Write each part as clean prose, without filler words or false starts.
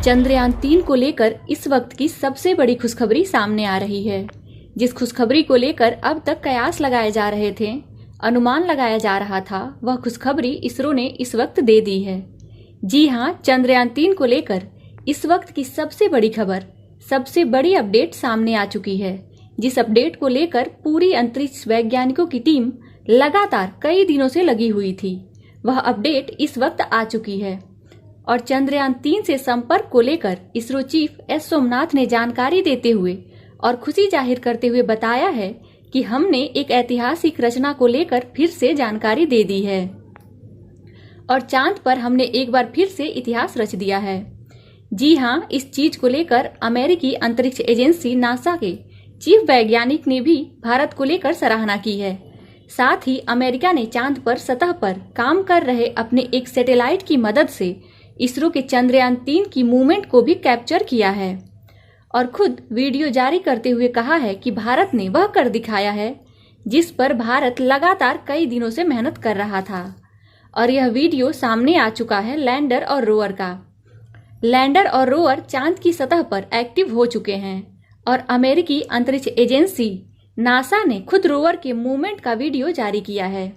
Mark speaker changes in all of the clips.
Speaker 1: चंद्रयान-3 को लेकर इस वक्त की सबसे बड़ी खुशखबरी सामने आ रही है। जिस खुशखबरी को लेकर अब तक कयास लगाए जा रहे थे, अनुमान लगाया जा रहा था, वह खुशखबरी इसरो ने इस वक्त दे दी है। जी हां, चंद्रयान-3 को लेकर इस वक्त की सबसे बड़ी खबर, सबसे बड़ी अपडेट सामने आ चुकी है। जिस अपडेट को लेकर पूरी अंतरिक्ष वैज्ञानिकों की टीम लगातार कई दिनों से लगी हुई थी, वह अपडेट इस वक्त आ चुकी है। और चंद्रयान-3 से संपर्क को लेकर इसरो चीफ एस सोमनाथ ने जानकारी देते हुए और खुशी जाहिर करते हुए बताया है कि हमने एक ऐतिहासिक रचना को लेकर फिर से जानकारी दे दी है और चांद पर हमने एक बार फिर से इतिहास रच दिया है। जी हां, इस चीज को लेकर अमेरिकी अंतरिक्ष एजेंसी नासा के चीफ वैज्ञानिक ने भी भारत को लेकर सराहना की है। साथ ही अमेरिका ने चांद पर सतह पर काम कर रहे अपने एक सैटेलाइट की मदद से इसरो के चंद्रयान-3 की मूवमेंट को भी कैप्चर किया है और खुद वीडियो जारी करते हुए कहा है कि भारत ने वह कर दिखाया है जिस पर भारत लगातार कई दिनों से मेहनत कर रहा था। और यह वीडियो सामने आ चुका है लैंडर और रोवर का। लैंडर और रोवर चांद की सतह पर एक्टिव हो चुके हैं और अमेरिकी अंतरिक्ष एजेंसी नासा ने खुद रोवर के मूवमेंट का वीडियो जारी किया है,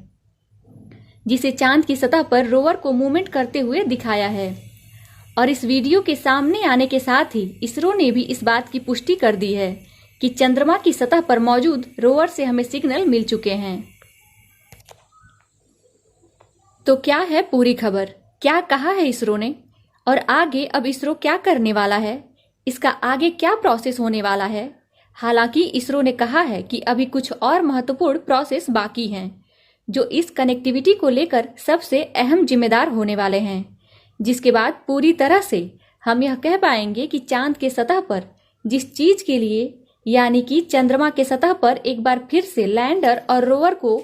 Speaker 1: जिसे चांद की सतह पर रोवर को मूवमेंट करते हुए दिखाया है। और इस वीडियो के सामने आने के साथ ही इसरो ने भी इस बात की पुष्टि कर दी है कि चंद्रमा की सतह पर मौजूद रोवर से हमें सिग्नल मिल चुके हैं। तो क्या है पूरी खबर, क्या कहा है इसरो ने और आगे अब इसरो क्या करने वाला है, इसका आगे क्या प्रोसेस होने वाला है। हालांकि इसरो ने कहा है कि अभी कुछ और महत्वपूर्ण प्रोसेस बाकी हैं जो इस कनेक्टिविटी को लेकर सबसे अहम जिम्मेदार होने वाले हैं, जिसके बाद पूरी तरह से हम यह कह पाएंगे कि चांद के सतह पर जिस चीज के लिए यानी कि चंद्रमा के सतह पर एक बार फिर से लैंडर और रोवर को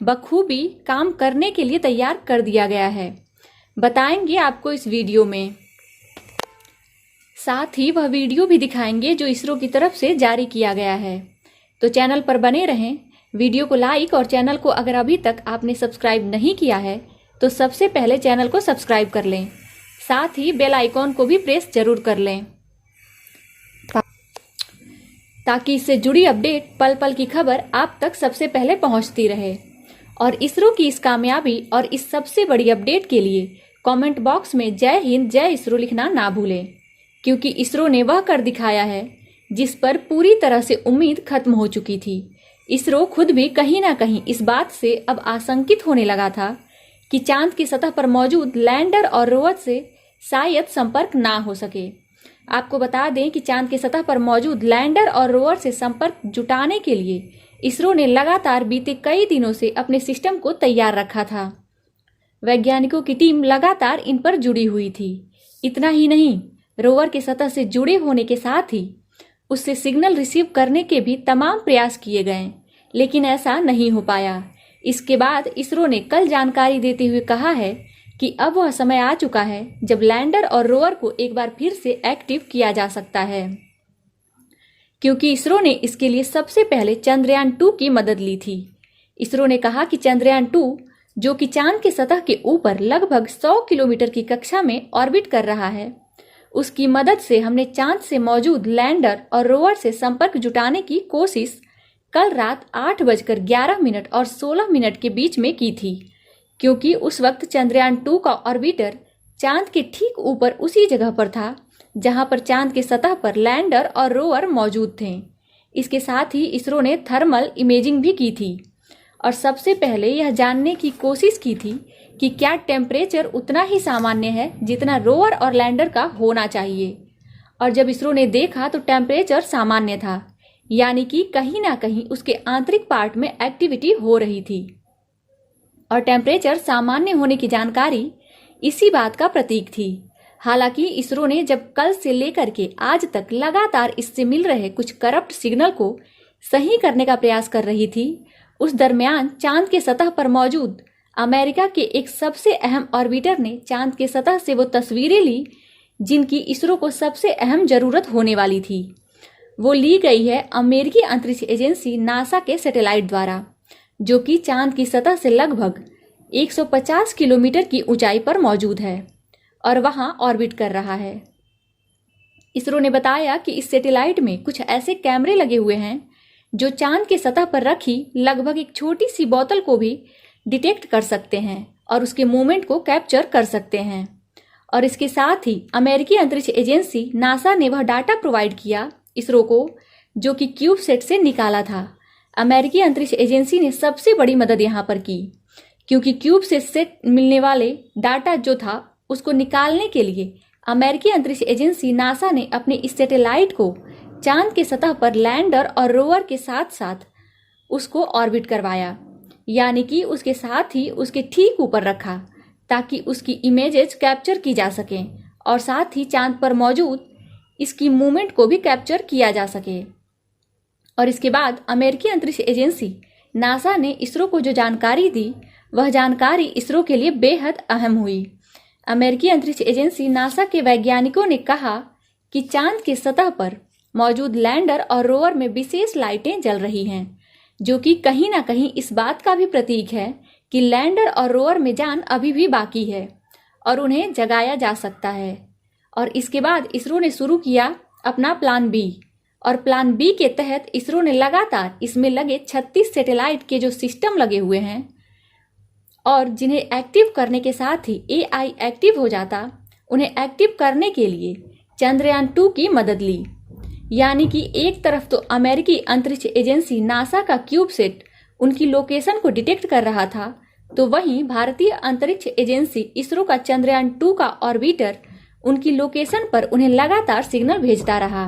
Speaker 1: बखूबी काम करने के लिए तैयार कर दिया गया है, बताएंगे आपको इस वीडियो में। साथ ही वह वीडियो भी दिखाएंगे जो इसरो की तरफ से जारी किया गया है। तो चैनल पर बने रहें, वीडियो को लाइक और चैनल को अगर अभी तक आपने सब्सक्राइब नहीं किया है तो सबसे पहले चैनल को सब्सक्राइब कर लें, साथ ही बेल आइकॉन को भी प्रेस जरूर कर लें ताकि इससे जुड़ी अपडेट पल पल की खबर आप तक सबसे पहले पहुंचती रहे। और इसरो की इस कामयाबी और इस सबसे बड़ी अपडेट के लिए कमेंट बॉक्स में जय हिंद जय इसरो लिखना ना भूलें, क्योंकि इसरो ने वह कर दिखाया है जिस पर पूरी तरह से उम्मीद खत्म हो चुकी थी। इसरो खुद भी कहीं ना कहीं इस बात से अब आशंकित होने लगा था कि चांद की सतह पर मौजूद लैंडर और रोवर से शायद संपर्क ना हो सके। आपको बता दें कि चांद की सतह पर मौजूद लैंडर और रोवर से संपर्क जुटाने के लिए इसरो ने लगातार बीते कई दिनों से अपने सिस्टम को तैयार रखा था। वैज्ञानिकों की टीम लगातार इन पर जुड़ी हुई थी। इतना ही नहीं, रोवर के सतह से जुड़े होने के साथ ही उससे सिग्नल रिसीव करने के भी तमाम प्रयास किए गए, लेकिन ऐसा नहीं हो पाया। इसके बाद इसरो ने कल जानकारी देते हुए कहा है कि अब वह समय आ चुका है जब लैंडर और रोवर को एक बार फिर से एक्टिव किया जा सकता है, क्योंकि इसरो ने इसके लिए सबसे पहले चंद्रयान-2 की मदद ली थी। इसरो ने कहा कि चंद्रयान-2 जो कि चांद की सतह के ऊपर लगभग 100 किलोमीटर की कक्षा में ऑर्बिट कर रहा है, उसकी मदद से हमने चांद से मौजूद लैंडर और रोवर से संपर्क जुटाने की कोशिश कल रात 8:11 और 16 के बीच में की थी, क्योंकि उस वक्त चंद्रयान-2 का ऑर्बिटर चांद के ठीक ऊपर उसी जगह पर था जहां पर चांद की सतह पर लैंडर और रोवर मौजूद थे। इसके साथ ही इसरो ने थर्मल इमेजिंग भी की थी और सबसे पहले यह जानने की कोशिश की थी कि क्या टेम्परेचर उतना ही सामान्य है जितना रोवर और लैंडर का होना चाहिए। और जब इसरो ने देखा तो टेम्परेचर सामान्य था, यानी कि कहीं ना कहीं उसके आंतरिक पार्ट में एक्टिविटी हो रही थी। और टेम्परेचर सामान्य होने की जानकारी इसी बात का प्रतीक थी। हालांकि इसरो ने जब कल से लेकर के आज तक लगातार इससे मिल रहे कुछ करप्ट सिग्नल को सही करने का प्रयास कर रही थी, उस दरमियान चांद के सतह पर मौजूद अमेरिका के एक सबसे अहम ऑर्बिटर ने चांद के सतह से वो तस्वीरें ली जिनकी इसरो को सबसे अहम जरूरत होने वाली थी। वो ली गई है अमेरिकी अंतरिक्ष एजेंसी नासा के सैटेलाइट द्वारा, जो कि चांद की सतह से लगभग 150 किलोमीटर की ऊंचाई पर मौजूद है और वहां ऑर्बिट कर रहा है। इसरो ने बताया कि इस सैटेलाइट में कुछ ऐसे कैमरे लगे हुए हैं जो चांद के सतह पर रखी लगभग एक छोटी सी बोतल को भी डिटेक्ट कर सकते हैं और उसके मूवमेंट को कैप्चर कर सकते हैं। और इसके साथ ही अमेरिकी अंतरिक्ष एजेंसी नासा ने वह डाटा प्रोवाइड किया इसरो को जो कि क्यूबसेट से निकाला था। अमेरिकी अंतरिक्ष एजेंसी ने सबसे बड़ी मदद यहाँ पर की, क्योंकि क्यूबसेट से मिलने वाले डाटा जो था उसको निकालने के लिए अमेरिकी अंतरिक्ष एजेंसी नासा ने अपने इस सैटेलाइट को चांद के सतह पर लैंडर और रोवर के साथ साथ उसको ऑर्बिट करवाया, यानी कि उसके साथ ही उसके ठीक ऊपर रखा ताकि उसकी इमेजेस कैप्चर की जा सकें और साथ ही चांद पर मौजूद इसकी मूवमेंट को भी कैप्चर किया जा सके। और इसके बाद अमेरिकी अंतरिक्ष एजेंसी नासा ने इसरो को जो जानकारी दी वह जानकारी इसरो के लिए बेहद अहम हुई। अमेरिकी अंतरिक्ष एजेंसी नासा के वैज्ञानिकों ने कहा कि चांद के सतह पर मौजूद लैंडर और रोवर में विशेष लाइटें जल रही हैं, जो कि कहीं ना कहीं इस बात का भी प्रतीक है कि लैंडर और रोवर में जान अभी भी बाकी है और उन्हें जगाया जा सकता है। और इसके बाद इसरो ने शुरू किया अपना प्लान बी, और प्लान बी के तहत इसरो ने लगातार इसमें लगे 36 सैटेलाइट के जो सिस्टम लगे हुए हैं और जिन्हें एक्टिव करने के साथ ही एआई एक्टिव हो जाता, उन्हें एक्टिव करने के लिए चंद्रयान 2 की मदद ली। यानी कि एक तरफ तो अमेरिकी अंतरिक्ष एजेंसी नासा का क्यूबसेट उनकी लोकेशन को डिटेक्ट कर रहा था, तो वहीं भारतीय अंतरिक्ष एजेंसी इसरो का चंद्रयान 2 का ऑर्बिटर उनकी लोकेशन पर उन्हें लगातार सिग्नल भेजता रहा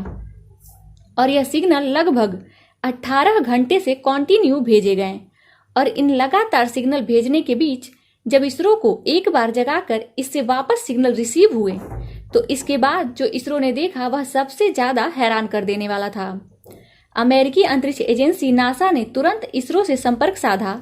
Speaker 1: और यह सिग्नल लगभग 18 घंटे से कंटिन्यू भेजे गए। और इन लगातार सिग्नल भेजने के बीच जब इसरो को एक बार जगाकर इससे वापस सिग्नल रिसीव हुए तो इसके बाद जो इसरो ने देखा वह सबसे ज्यादा हैरान कर देने वाला था। अमेरिकी अंतरिक्ष एजेंसी नासा ने तुरंत इसरो से संपर्क साधा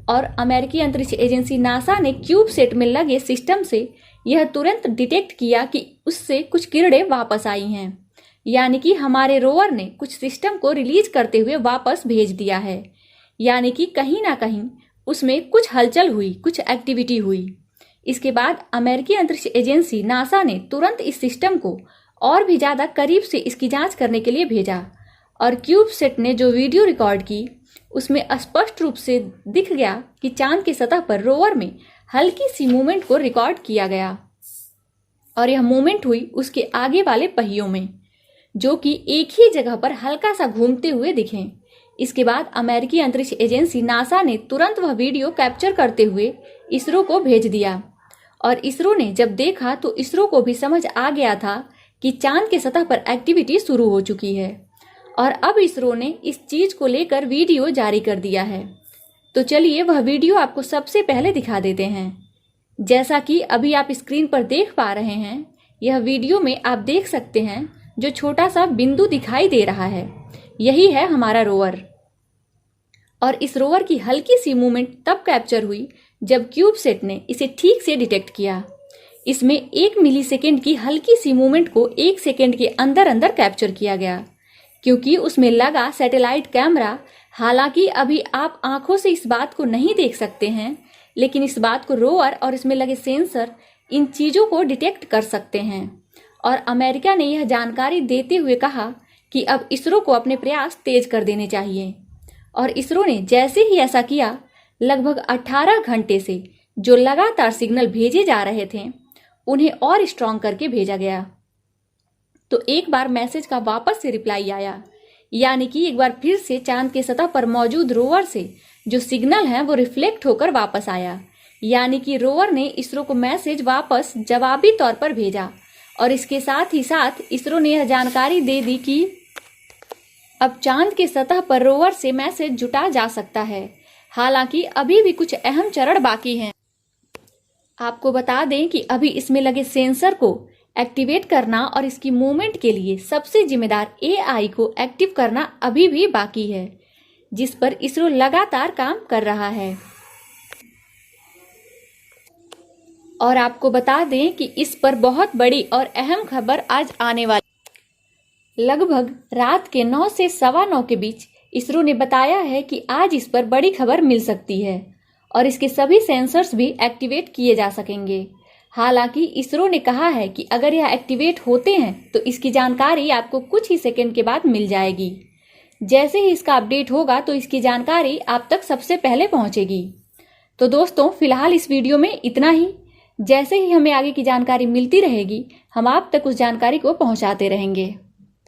Speaker 1: और अमेरिकी अंतरिक्ष एजेंसी नासा ने क्यूबसेट में लगे सिस्टम से यह तुरंत डिटेक्ट किया कि उससे कुछ किरणें वापस आई हैं, यानी कि हमारे रोवर ने कुछ सिस्टम को रिलीज करते हुए वापस भेज दिया है, यानी कि कहीं ना कहीं उसमें कुछ हलचल हुई, कुछ एक्टिविटी हुई। इसके बाद अमेरिकी अंतरिक्ष एजेंसी नासा ने तुरंत इस सिस्टम को और भी ज्यादा करीब से इसकी जांच करने के लिए भेजा और क्यूबसेट ने जो वीडियो रिकॉर्ड की उसमें स्पष्ट रूप से दिख गया कि चांद की सतह पर रोवर में हल्की सी मूवमेंट को रिकॉर्ड किया गया और यह मूवमेंट हुई उसके आगे वाले पहियों में, जो कि एक ही जगह पर हल्का सा घूमते हुए दिखे। इसके बाद अमेरिकी अंतरिक्ष एजेंसी नासा ने तुरंत वह वीडियो कैप्चर करते हुए इसरो को भेज दिया और इसरो ने जब देखा तो इसरो को भी समझ आ गया था कि चांद के सतह पर एक्टिविटी शुरू हो चुकी है और अब इसरो ने इस चीज को लेकर वीडियो जारी कर दिया है। तो चलिए वह वीडियो आपको सबसे पहले दिखा देते हैं। जैसा कि अभी आप स्क्रीन पर देख पा रहे हैं, यह वीडियो में आप देख सकते हैं जो छोटा सा बिंदु दिखाई दे रहा है, यही है हमारा रोवर। और इस रोवर की हल्की सी मूवमेंट तब कैप्चर हुई जब क्यूबसेट ने इसे ठीक से डिटेक्ट किया। इसमें 1 मिलीसेकेंड की हल्की सी मूवमेंट को 1 सेकेंड के अंदर अंदर कैप्चर किया गया, क्योंकि उसमें लगा सैटेलाइट कैमरा। हालांकि अभी आप आंखों से इस बात को नहीं देख सकते हैं, लेकिन इस बात को रोवर और इसमें लगे सेंसर इन चीजों को डिटेक्ट कर सकते हैं। और अमेरिका ने यह जानकारी देते हुए कहा कि अब इसरो को अपने प्रयास तेज कर देने चाहिए। और इसरो ने जैसे ही ऐसा किया, लगभग 18 घंटे से जो लगातार सिग्नल भेजे जा रहे थे उन्हें और स्ट्रॉन्ग करके भेजा गया। तो एक बार मैसेज का वापस से रिप्लाई आया, यानी कि एक बार फिर से चांद के सतह पर मौजूद रोवर से जो सिग्नल है वो रिफ्लेक्ट होकर वापस आया, यानी कि रोवर ने इसरो को मैसेज वापस जवाबी तौर पर भेजा। और इसके साथ ही साथ इसरो ने यह जानकारी दे दी कि अब चांद के सतह पर रोवर से मैसेज जुटा जा सकता है। हालांकि अभी भी कुछ अहम चरण बाकी हैं। आपको बता दें कि अभी इसमें लगे सेंसर को एक्टिवेट करना और इसकी मूवमेंट के लिए सबसे जिम्मेदार एआई को एक्टिव करना अभी भी बाकी है, जिस पर इसरो लगातार काम कर रहा है। और आपको बता दें कि इस पर बहुत बड़ी और अहम खबर आज आने वाली। लगभग रात के 9 से 9:15 के बीच इसरो ने बताया है कि आज इस पर बड़ी खबर मिल सकती है और इसके सभी सेंसर्स भी एक्टिवेट किए जा सकेंगे। हालांकि इसरो ने कहा है कि अगर यह एक्टिवेट होते हैं तो इसकी जानकारी आपको कुछ ही सेकंड के बाद मिल जाएगी। जैसे ही इसका अपडेट होगा तो इसकी जानकारी आप तक सबसे पहले पहुंचेगी। तो दोस्तों फिलहाल इस वीडियो में इतना ही। जैसे ही हमें आगे की जानकारी मिलती रहेगी हम आप तक उस जानकारी को पहुंचाते रहेंगे।